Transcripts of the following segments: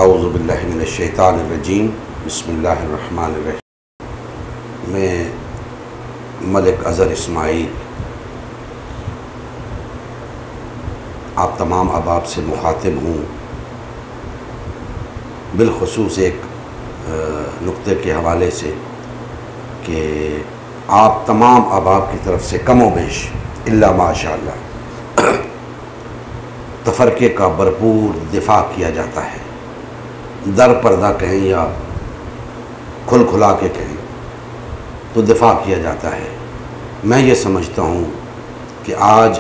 اعوذ باللہ من الشیطان الرجیم بسم اللہ الرحمن الرحیم۔ میں ملک اظہر اسماعیل آپ تمام احباب سے مخاطب ہوں، بالخصوص ایک نقطے کے حوالے سے کہ آپ تمام احباب کی طرف سے کم و بیش الا ماشاء اللہ تفرقے کا بھرپور دفاع کیا جاتا ہے، در پردہ کہیں یا کھل کھلا کے کہیں تو دفاع کیا جاتا ہے۔ میں یہ سمجھتا ہوں کہ آج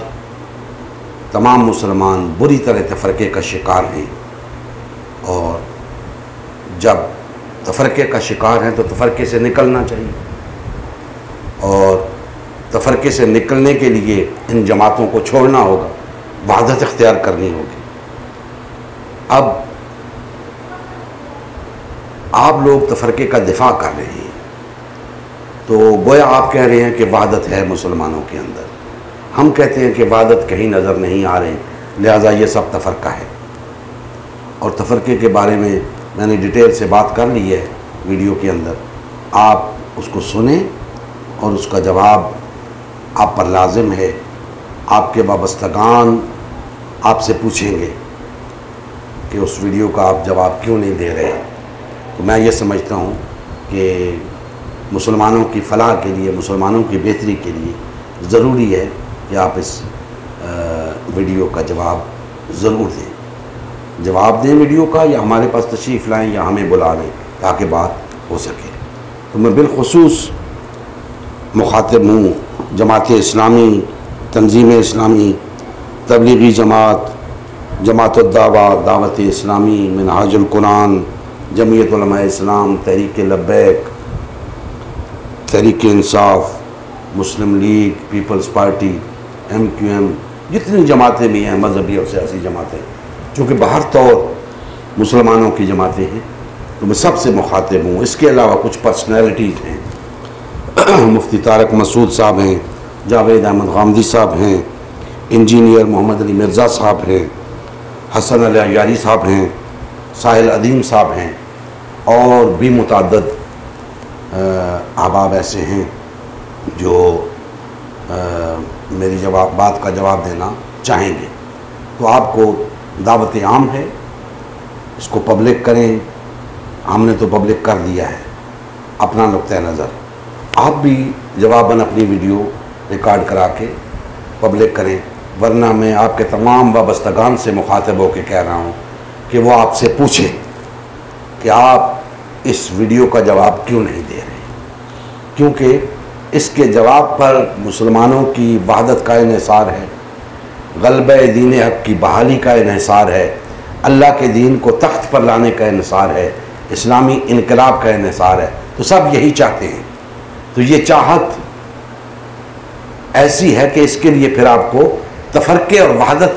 تمام مسلمان بری طرح تفرقے کا شکار ہیں، اور جب تفرقے کا شکار ہیں تو تفرقے سے نکلنا چاہیے، اور تفرقے سے نکلنے کے لیے ان جماعتوں کو چھوڑنا ہوگا، وحدت اختیار کرنی ہوگی۔ اب آپ لوگ تفرقے کا دفاع کر رہے ہیں تو گویا آپ کہہ رہے ہیں کہ وحدت ہے مسلمانوں کے اندر، ہم کہتے ہیں کہ وحدت کہیں نظر نہیں آ رہی، لہٰذا یہ سب تفرقہ ہے۔ اور تفرقے کے بارے میں نے ڈیٹیل سے بات کر لی ہے ویڈیو کے اندر، آپ اس کو سنیں اور اس کا جواب آپ پر لازم ہے۔ آپ کے وابستگان آپ سے پوچھیں گے کہ اس ویڈیو کا آپ جواب کیوں نہیں دے رہے، تو میں یہ سمجھتا ہوں کہ مسلمانوں کی فلاح کے لیے، مسلمانوں کی بہتری کے لیے ضروری ہے کہ آپ اس ویڈیو کا جواب ضرور دیں، جواب دیں ویڈیو کا، یا ہمارے پاس تشریف لائیں یا ہمیں بلا لیں تاکہ بات ہو سکے۔ تو میں بالخصوص مخاطب ہوں جماعت اسلامی، تنظیم اسلامی، تبلیغی جماعت، جماعت الدعوہ، دعوت اسلامی، منہاج القرآن، جمعیت علماء اسلام، تحریک لبیک، تحریک انصاف، مسلم لیگ، پیپلز پارٹی، MQM، جتنی جماعتیں بھی ہیں مذہبی اور سیاسی جماعتیں، چونکہ باہر طور مسلمانوں کی جماعتیں ہیں تو میں سب سے مخاطب ہوں۔ اس کے علاوہ کچھ پرسنالٹیز ہیں، مفتی طارق مسعود صاحب ہیں، جاوید احمد غامدی صاحب ہیں، انجینئر محمد علی مرزا صاحب ہیں، حسن علی عیاری صاحب ہیں، ساحل عدیم صاحب ہیں، اور بھی متعدد احباب ایسے ہیں جو میری بات کا جواب دینا چاہیں گے۔ تو آپ کو دعوت عام ہے، اس کو پبلک کریں، ہم نے تو پبلک کر دیا ہے اپنا نقطہ نظر، آپ بھی جواباً اپنی ویڈیو ریکارڈ کرا کے پبلک کریں، ورنہ میں آپ کے تمام وابستگان سے مخاطب ہو کے کہہ رہا ہوں کہ وہ آپ سے پوچھیں کہ آپ اس ویڈیو کا جواب کیوں نہیں دے رہے، کیونکہ اس کے جواب پر مسلمانوں کی وحدت کا انحصار ہے، غلبہ دین حق کی بحالی کا انحصار ہے، اللہ کے دین کو تخت پر لانے کا انحصار ہے، اسلامی انقلاب کا انحصار ہے، تو سب یہی چاہتے ہیں۔ تو یہ چاہت ایسی ہے کہ اس کے لیے پھر آپ کو تفرقے اور وحدت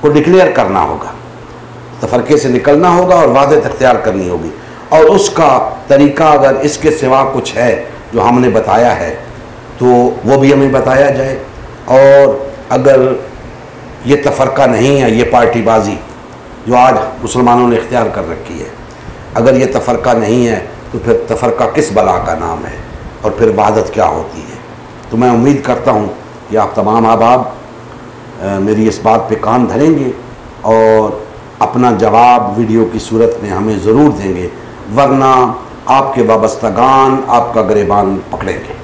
کو ڈکلیئر کرنا ہوگا، تفرقے سے نکلنا ہوگا اور وحدت اختیار کرنی ہوگی، اور اس کا طریقہ اگر اس کے سوا کچھ ہے جو ہم نے بتایا ہے تو وہ بھی ہمیں بتایا جائے، اور اگر یہ تفرقہ نہیں ہے، یہ پارٹی بازی جو آج مسلمانوں نے اختیار کر رکھی ہے، اگر یہ تفرقہ نہیں ہے تو پھر تفرقہ کس بلا کا نام ہے، اور پھر وحدت کیا ہوتی ہے۔ تو میں امید کرتا ہوں کہ آپ تمام احباب میری اس بات پہ کان دھریں گے اور اپنا جواب ویڈیو کی صورت میں ہمیں ضرور دیں گے، ورنہ آپ کے وابستگان آپ کا گریبان پکڑیں گے۔